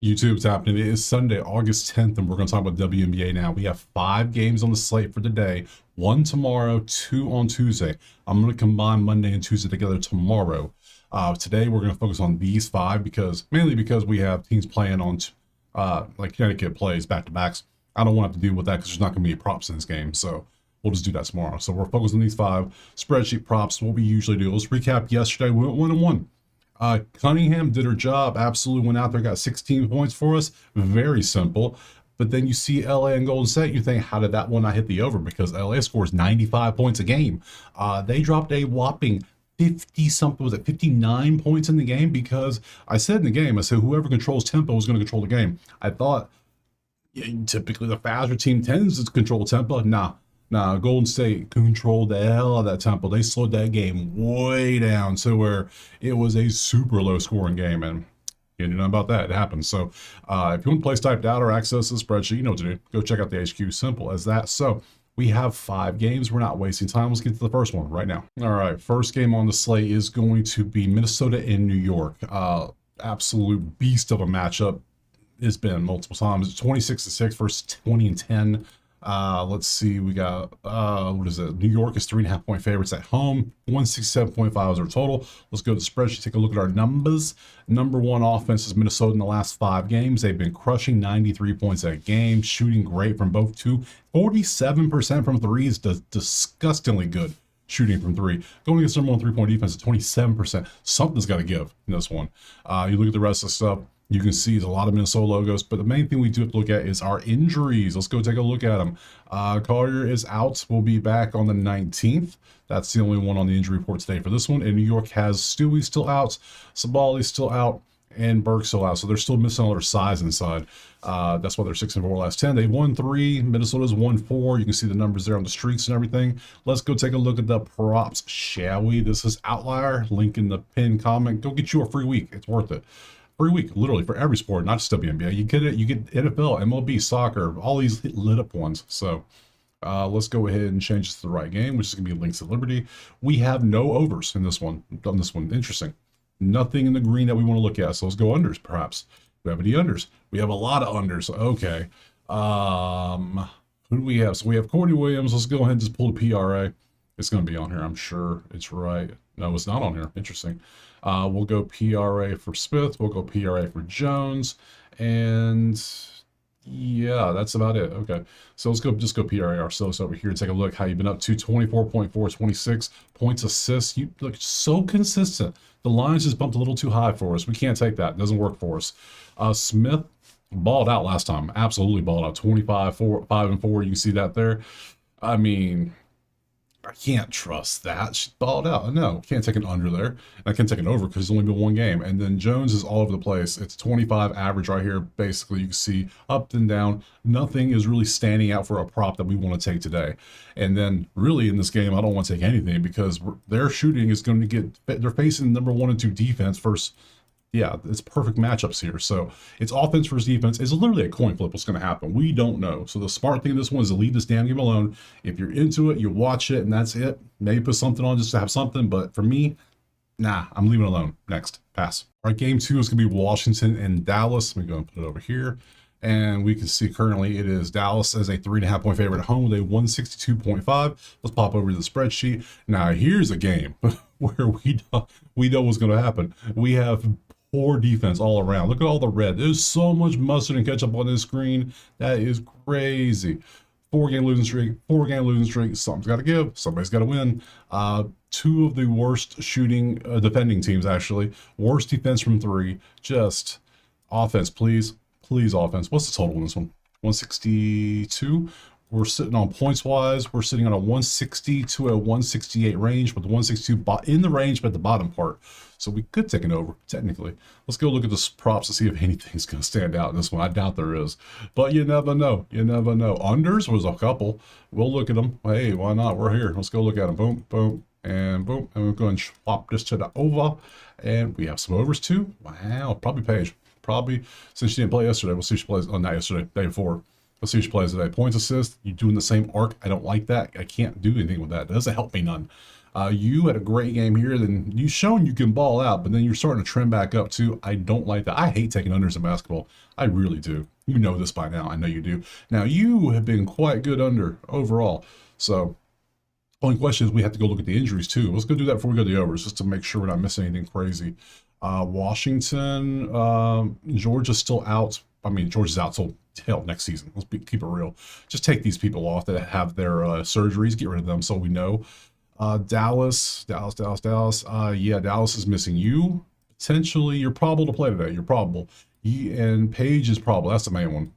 YouTube's happening. It is Sunday, August 10th, and we're going to talk about WNBA now. We have 5 games on the slate for today, 1 tomorrow, 2 on Tuesday. I'm going to combine Monday and Tuesday together tomorrow. Today, we're going to focus on these 5 mainly because we have teams playing on, like Connecticut plays back-to-backs. I don't want to have to deal with that because there's not going to be props in this game, so we'll just do that tomorrow. So we're focused on these 5 spreadsheet props, what we usually do. Let's recap yesterday. We went 1-1. Cunningham did her job, absolutely went out there, got 16 points for us. Very simple. But then you see LA and Golden State, you think, how did that one not hit the over? Because LA scores 95 points a game. They dropped a whopping 50 something, was it 59 points in the game? Because I said in the game, I said whoever controls tempo is going to control the game. I thought typically the faster team tends to control tempo. Nah, Golden State controlled the hell out of that tempo. They slowed that game way down to where it was a super low scoring game. And you know about that. It happens. So if you want to place typed out or access the spreadsheet, you know what to do. Go check out the HQ. Simple as that. So we have 5 games. We're not wasting time. Let's get to the first one right now. All right. First game on the slate is going to be Minnesota and New York. Absolute beast of a matchup. It's been multiple times. 26-6 versus 20-10. Let's see, we got what is it? New York is 3.5 point favorites at home. 167.5 is our total. Let's go to the spreadsheet, take a look at our numbers. Number 1 offense is Minnesota in the last 5 games. They've been crushing 93 points a game, shooting great from both 47% from 3 is disgustingly good shooting from 3. Going against number 1 3-point defense at 27%. Something's got to give in this one. You look at the rest of the stuff. You can see there's a lot of Minnesota logos, but the main thing we do have to look at is our injuries. Let's go take a look at them. Collier is out. We'll be back on the 19th. That's the only one on the injury report today for this one. And New York has Stewie still out, Sabali still out, and Burke still out. So they're still missing all their size inside. That's why they're 6-4 last 10. They won 3. Minnesota's won 4. You can see the numbers there on the streaks and everything. Let's go take a look at the props, shall we? This is Outlier. Link in the pinned comment. Go get you a free week. It's worth it. Free week, literally, for every sport, not just WNBA. You get it. You get NFL, MLB, soccer, all these lit up ones. So let's go ahead and change this to the right game, which is going to be Links at Liberty. We have no overs in this one. On this one, interesting. Nothing in the green that we want to look at. So let's go unders, perhaps. Do we have any unders? We have a lot of unders. Okay. Who do we have? So we have Courtney Williams. Let's go ahead and just pull the PRA. It's going to be on here. I'm sure it's right. No, it's not on here. Interesting. We'll go PRA for Smith. We'll go PRA for Jones. And yeah, that's about it. Okay. So let's just go PRA ourselves over here and take a look how you've been up to 24.4, 26 points assists. You look so consistent. The lines just bumped a little too high for us. We can't take that. It doesn't work for us. Smith balled out last time. Absolutely balled out. 25, 4, 5 and 4. You can see that there. I mean, I can't trust that. She balled out. No, can't take an under there. And I can't take an over because it's only been 1 game. And then Jones is all over the place. It's 25 average right here. Basically, you can see up and down. Nothing is really standing out for a prop that we want to take today. And then really in this game, I don't want to take anything because their shooting is going to they're facing number 1 and 2 defense first. Yeah, it's perfect matchups here. So it's offense versus defense. It's literally a coin flip what's going to happen. We don't know. So the smart thing in this one is to leave this damn game alone. If you're into it, you watch it, and that's it. Maybe put something on just to have something. But for me, nah, I'm leaving it alone. Next, pass. All right, game 2 is going to be Washington and Dallas. Let me go and put it over here. And we can see currently it is Dallas as a 3.5 point favorite at home with a 162.5. Let's pop over to the spreadsheet. Now, here's a game where we know what's going to happen. We have poor defense all around. Look at all the red. There's so much mustard and ketchup on this screen. That is crazy. 4-game losing streak, 4-game losing streak. Something's got to give. Somebody's got to win. 2 of the worst shooting, defending teams, actually. Worst defense from 3. Just offense, please. Please, offense. What's the total in this one? 162. We're sitting on points-wise. We're sitting on a 160 to a 168 range, with the 162 in the range, but at the bottom part. So we could take an over, technically. Let's go look at the props to see if anything's going to stand out in this one. I doubt there is. But you never know. You never know. Unders was a couple. We'll look at them. Hey, why not? We're here. Let's go look at them. Boom, boom, and boom. And we're going to swap this to the over. And we have some overs, too. Wow. Probably Paige. Probably, since she didn't play yesterday, we'll see if she plays. Oh, not yesterday. Day before. Let's see if she plays today. Points assist. You doing the same arc. I don't like that. I can't do anything with that. It doesn't help me none. You had a great game here, then you've shown you can ball out, but then you're starting to trend back up too. I don't like that. I hate taking unders in basketball. I really do. You know this by now. I know you do. Now, you have been quite good under overall. So, only question is we have to go look at the injuries too. Let's go do that before we go to the overs, just to make sure we're not missing anything crazy. Washington, Georgia's still out. I mean, Georgia's out till hell next season. Keep it real. Just take these people off that have their surgeries. Get rid of them so we know. Dallas. Yeah, Dallas is missing you. Potentially, you're probable to play today. You're probable. And Paige is probable. That's the main one.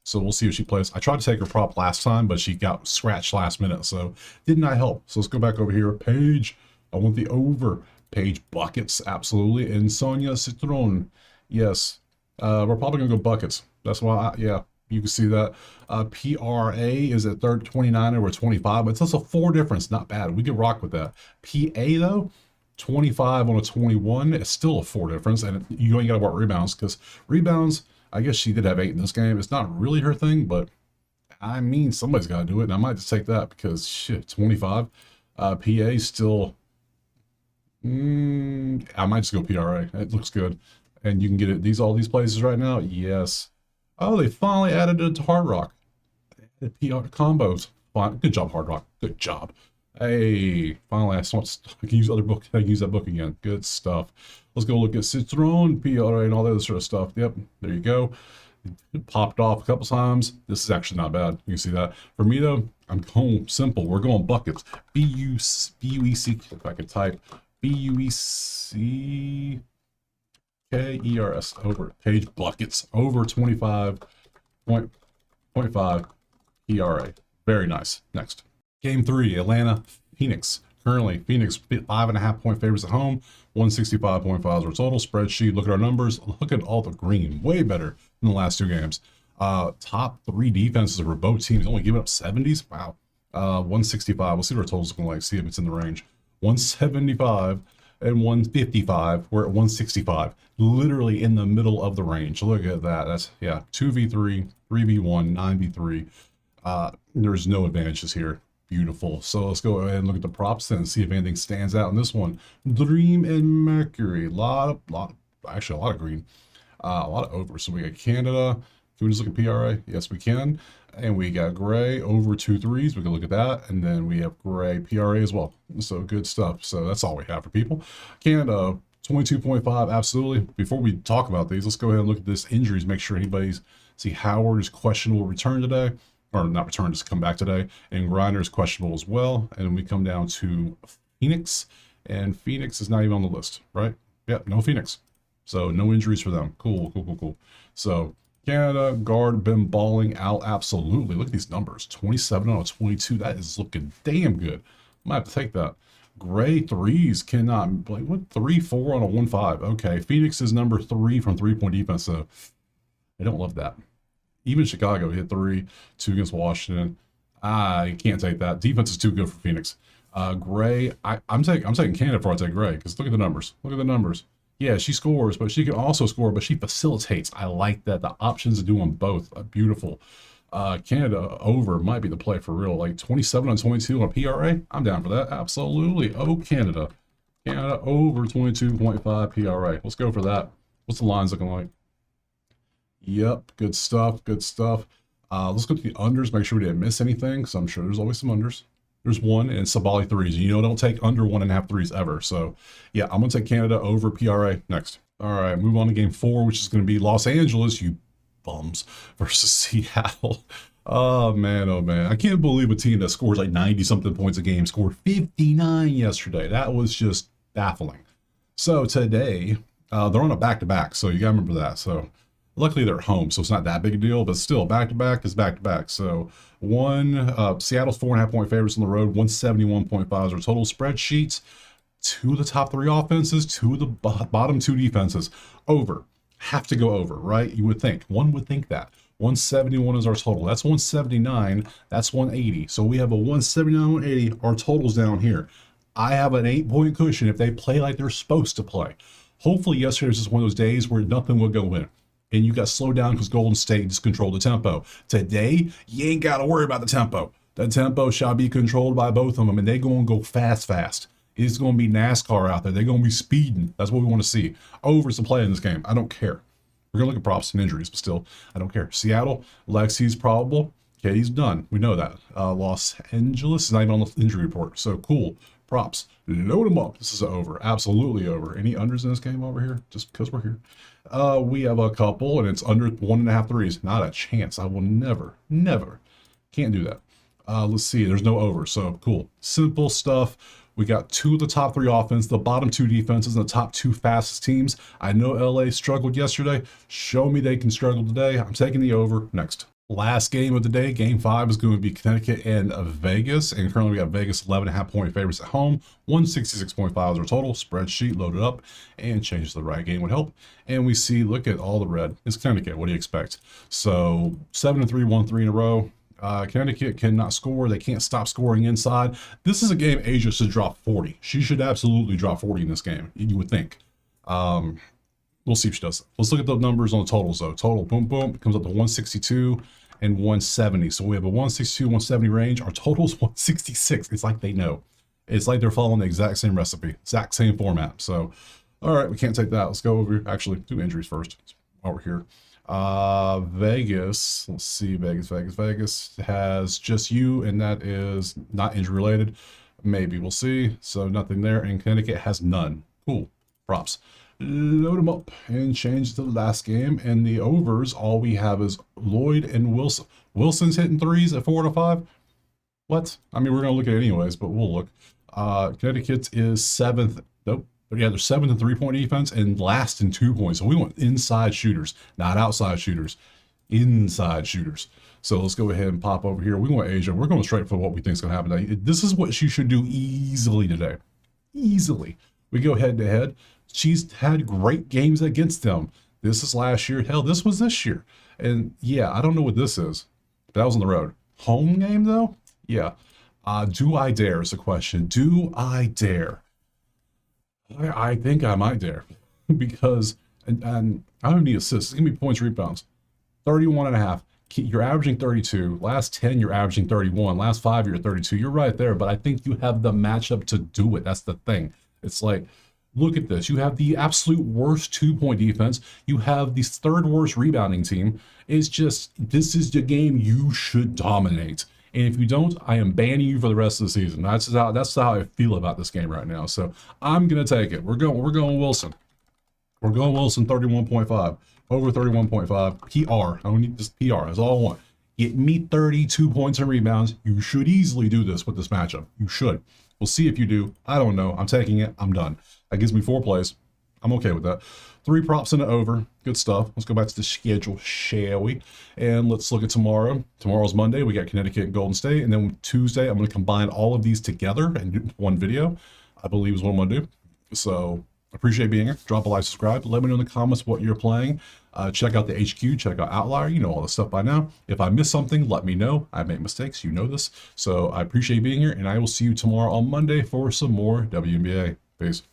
So we'll see if she plays. I tried to take her prop last time, but she got scratched last minute, so did not help. So let's go back over here. Paige, I want the over. Paige buckets, absolutely. And Sonia Citron, yes. We're probably going to go buckets. That's why, yeah, you can see that. PRA is at 29 over 25, but it's also 4 difference. Not bad. We can rock with that. PA, though, 25 on a 21. It's still a 4 difference, and you ain't got to worry about rebounds, because rebounds, I guess she did have 8 in this game. It's not really her thing, but I mean, somebody's got to do it, and I might just take that because, shit, 25. PA still... I might just go PRA. It looks good. And you can get it all these places right now. Yes. Oh, they finally added it to Hard Rock. PR combos. Fine. Good job, Hard Rock. Good job. Hey, finally I can use other book. I can use that book again. Good stuff. Let's go look at Citron, PRA, and all that other sort of stuff. Yep, there you go. It popped off a couple times. This is actually not bad. You can see that. For me though, I'm going simple. We're going buckets. B-U-E-C. If I could type. B-U-E-C-K-E-R-S over Page buckets over 25.5 ERA. Very nice. Next. Game 3, Atlanta, Phoenix. Currently, Phoenix 5.5 point favorites at home, 165.5 is our total. Spreadsheet, look at our numbers. Look at all the green. Way better than the last 2 games. Top 3 defenses for both teams only giving up 70s. Wow. 165. We'll see what our total's looking like. See if it's in the range. 175 and 155. We're at 165, literally in the middle of the range. Look at that. That's, yeah, 2v3, 3v1, 9v3. There's no advantages here. Beautiful. So let's go ahead and look at the props and see if anything stands out in this one. Dream and Mercury. Actually a lot of green. A lot of over. So we got Canada. Can we just look at PRA? Yes, we can. And we got gray over 2 threes. We can look at that. And then we have gray PRA as well. So good stuff. So that's all we have for people. Canada, 22.5. Absolutely. Before we talk about these, let's go ahead and look at this injuries. Make sure anybody's... See, Howard is questionable return today. Or not return, just come back today. And Grinder is questionable as well. And we come down to Phoenix. And Phoenix is not even on the list, right? Yeah, no Phoenix. So no injuries for them. Cool. So... Canada, guard, been balling out. Absolutely. Look at these numbers. 27 out of 22. That is looking damn good. I might have to take that. Gray threes cannot. Like, what? 3-4 on a 1-5. Okay. Phoenix is number 3 from 3-point defense. So I don't love that. Even Chicago hit 3, 2 against Washington. I can't take that. Defense is too good for Phoenix. Gray. I'm taking Canada before I take Gray, because look at the numbers. Look at the numbers. Yeah, she scores, but she can also score, but she facilitates. I like that. The options to do them both. Beautiful. Canada over might be the play for real. Like 27 on 22 on PRA. I'm down for that. Absolutely. Oh, Canada. Canada over 22.5 PRA. Let's go for that. What's the lines looking like? Yep. Good stuff. Good stuff. Let's go to the unders. Make sure we didn't miss anything, because I'm sure there's always some unders. There's 1 and Sabali threes. You know, don't take under 1.5 threes ever. So yeah, I'm going to take Canada over PRA next. All right, move on to game 4, which is going to be Los Angeles, you bums, versus Seattle. Oh man. I can't believe a team that scores like 90 something points a game scored 59 yesterday. That was just baffling. So today, they're on a back-to-back. So you got to remember that. So luckily they're at home, so it's not that big a deal, but still back-to-back is back-to-back. So Seattle's 4.5 point favorites on the road, 171.5 is our total. Spreadsheets, 2 of the top 3 offenses, 2 of the bottom 2 defenses. Over. Have to go over, right? You would think. One would think that. 171 is our total. That's 179. That's 180. So we have a 179, 180. Our total's down here. I have an 8-point cushion if they play like they're supposed to play. Hopefully yesterday was just one of those days where nothing would go in, and you got slowed down because Golden State just controlled the tempo. Today, you ain't got to worry about the tempo. The tempo shall be controlled by both of them, and they going to go fast. It's going to be NASCAR out there. They're going to be speeding. That's what we want to see. Overs to play in this game. I don't care. We're going to look at props and injuries, but still, I don't care. Seattle, Lexi's probable. Okay, he's done. We know that. Los Angeles is not even on the injury report. So cool. Props. Load them up. This is over. Absolutely over. Any unders in this game over here? Just because we're here. We have a couple, and it's under 1.5 threes. Not a chance. I will never. Can't do that. Let's see. There's no over. So cool. Simple stuff. We got 2 of the top 3 offense, the bottom 2 defenses, and the top 2 fastest teams. I know LA struggled yesterday. Show me they can struggle today. I'm taking the over. Next. Last game of the day, game 5 is going to be Connecticut and Vegas. And currently we have Vegas 11.5 point favorites at home. 166.5 is our total. Spreadsheet loaded up and change to the right game would help. And we see, look at all the red. It's Connecticut. What do you expect? So 7-3, 1-3 in a row. Connecticut cannot score. They can't stop scoring inside. This is a game Asia should drop 40. She should absolutely drop 40 in this game, you would think. We'll see if she does. Let's look at the numbers on the totals, though. Total, boom, boom, comes up to 162 and 170. So we have a 162, 170 range. Our total's 166. It's like they know. It's like they're following the exact same recipe, exact same format. So, all right, we can't take that. Let's go over, actually, do injuries first while we're here. Vegas, let's see, Vegas has just you, and that is not injury related. Maybe, we'll see. So nothing there, and Connecticut has none. Cool. Props. Load them up and change to the last game. And the overs, all we have is Lloyd and Wilson. Wilson's hitting threes at 4 to 5. What? I mean, we're going to look at it anyways, but we'll look. Connecticut is 7th. Nope. But yeah, they're 7th in 3-point defense and last in 2 points. So we want inside shooters, not outside shooters, inside shooters. So let's go ahead and pop over here. We want Asia. We're going straight for what we think is going to happen today. This is what she should do easily today. Easily. We go head to head. She's had great games against them. This is last year. Hell, this was this year. And yeah, I don't know what this is. But that was on the road. Home game though? Yeah. Do I dare is the question. Do I dare? I think I might dare because, and I don't need assists. It's going to be points, rebounds. 31.5. You're averaging 32. Last 10, you're averaging 31. Last 5, you're at 32. You're right there, but I think you have the matchup to do it. That's the thing. It's like, look at this. You have the absolute worst 2-point defense. You have the 3rd worst rebounding team. It's just, this is the game you should dominate. And if you don't, I am banning you for the rest of the season. That's how I feel about this game right now. So I'm gonna take it. We're going Wilson. We're going Wilson 31.5. Over 31.5. PR. I don't need this PR. That's all I want. Get me 32 points and rebounds. You should easily do this with this matchup. You should. We'll see if you do. I don't know. I'm taking it. I'm done. That gives me 4 plays. I'm okay with that. 3 props in the over. Good stuff. Let's go back to the schedule, shall we? And let's look at tomorrow. Tomorrow's Monday. We got Connecticut and Golden State. And then Tuesday, I'm going to combine all of these together and do one video. I believe is what I'm going to do. So appreciate being here. Drop a like, subscribe. Let me know in the comments what you're playing. Check out the HQ. Check out Outlier. You know all this stuff by now. If I miss something, let me know. I make mistakes. You know this. So I appreciate being here. And I will see you tomorrow on Monday for some more WNBA. Peace.